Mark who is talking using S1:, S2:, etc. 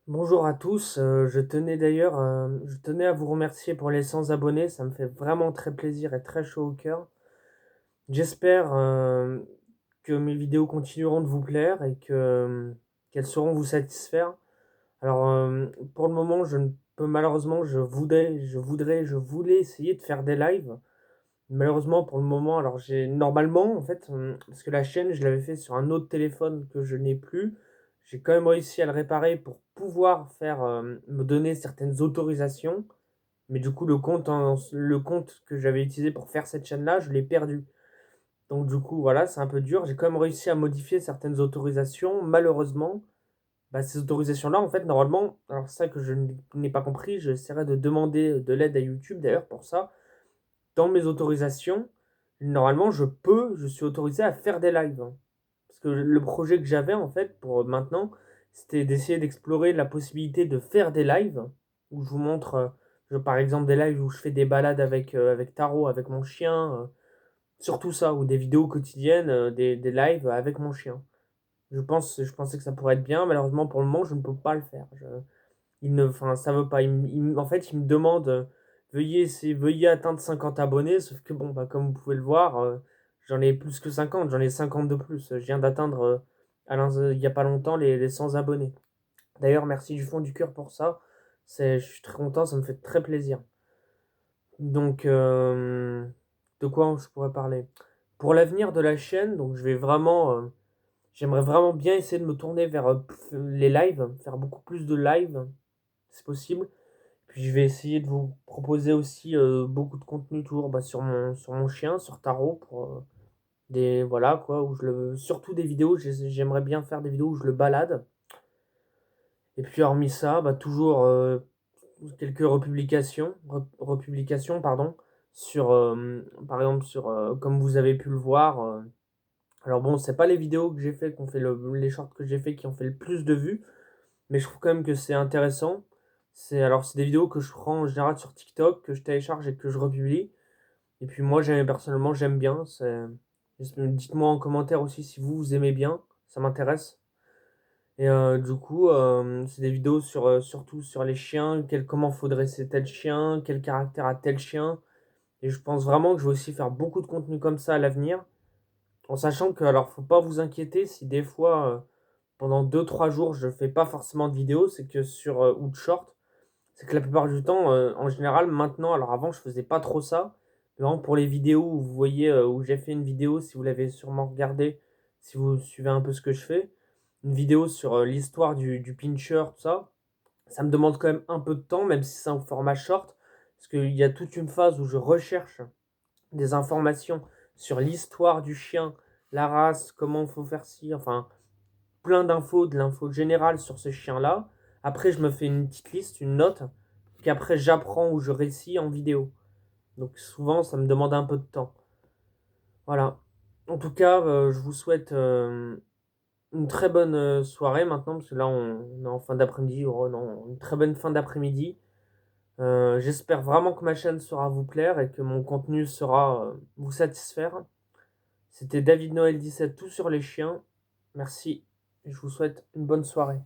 S1: Bonjour à tous, je tenais à vous remercier pour les 100 abonnés, ça me fait vraiment très plaisir et très chaud au cœur. J'espère, que mes vidéos continueront de vous plaire et qu'elles sauront vous satisfaire. Alors, pour le moment, je ne peux malheureusement je voulais essayer de faire des lives. Malheureusement, pour le moment, alors j'ai normalement, en fait, parce que la chaîne, je l'avais fait sur un autre téléphone que je n'ai plus. J'ai quand même réussi à le réparer pour pouvoir faire, me donner certaines autorisations. Mais du coup, le compte que j'avais utilisé pour faire cette chaîne-là, je l'ai perdu. Donc du coup, voilà, c'est un peu dur. J'ai quand même réussi à modifier certaines autorisations. Malheureusement, bah, ces autorisations-là, en fait, normalement, alors c'est ça que je n'ai pas compris, j'essaierai de demander de l'aide à YouTube d'ailleurs pour ça. Dans mes autorisations, normalement, je suis autorisé à faire des lives, hein. Parce que le projet que j'avais, en fait, pour maintenant, c'était d'essayer d'explorer la possibilité de faire des lives où je vous montre, par exemple, des lives où je fais des balades avec Taro, avec mon chien, surtout ça, ou des vidéos quotidiennes, des lives avec mon chien. Je pensais que ça pourrait être bien. Malheureusement, pour le moment, je ne peux pas le faire. Enfin, ça veut pas. En fait, il me demande veuillez atteindre 50 abonnés. Sauf que bon, bah, comme vous pouvez le voir, j'en ai plus que 50. J'en ai 50 de plus. Je viens d'atteindre, il y a pas longtemps, les 100 abonnés. D'ailleurs, merci du fond du cœur pour ça. Je suis très content, ça me fait très plaisir. Donc, de quoi je pourrais parler? Pour l'avenir de la chaîne, donc j'aimerais vraiment bien essayer de me tourner vers les lives, faire beaucoup plus de lives, si c'est possible. Puis je vais essayer de vous proposer aussi beaucoup de contenu toujours bah, sur mon chien, sur Taro, pour voilà quoi, surtout des vidéos, j'aimerais bien faire des vidéos où je le balade. Et puis hormis ça, bah, toujours quelques republications, pardon, sur, par exemple, comme vous avez pu le voir. Alors bon, c'est pas les vidéos que j'ai fait, les shorts que j'ai fait qui ont fait le plus de vues, mais je trouve quand même que c'est intéressant. C'est des vidéos que je prends en général sur TikTok, que je télécharge et que je republie. Et puis moi, personnellement, j'aime bien. Dites-moi en commentaire aussi si vous aimez bien, ça m'intéresse. Et du coup, c'est des vidéos surtout sur les chiens, comment faut dresser tel chien, quel caractère a tel chien. Et je pense vraiment que je vais aussi faire beaucoup de contenu comme ça à l'avenir. En sachant que, alors, faut pas vous inquiéter si des fois, pendant 2 3 jours, je fais pas forcément de vidéos, c'est que ou de short, c'est que la plupart du temps, en général, maintenant, alors avant, je faisais pas trop ça. Mais vraiment, pour les vidéos où vous voyez, où j'ai fait une vidéo, si vous l'avez sûrement regardé, si vous suivez un peu ce que je fais, une vidéo sur l'histoire du pincher, tout ça, ça me demande quand même un peu de temps, même si c'est un format short, parce qu'il y a toute une phase où je recherche des informations sur l'histoire du chien, la race, comment il faut faire ci, enfin, plein d'infos, de l'info générale sur ce chien-là. Après, je me fais une petite liste, une note, qu'après j'apprends ou je récite en vidéo. Donc souvent, ça me demande un peu de temps. Voilà. En tout cas, je vous souhaite une très bonne soirée maintenant, parce que là, on est en fin d'après-midi. Oh non, une très bonne fin d'après-midi. J'espère vraiment que ma chaîne sera vous plaire et que mon contenu sera vous satisfaire. C'était David Noël 17, tout sur les chiens. Merci et je vous souhaite une bonne soirée.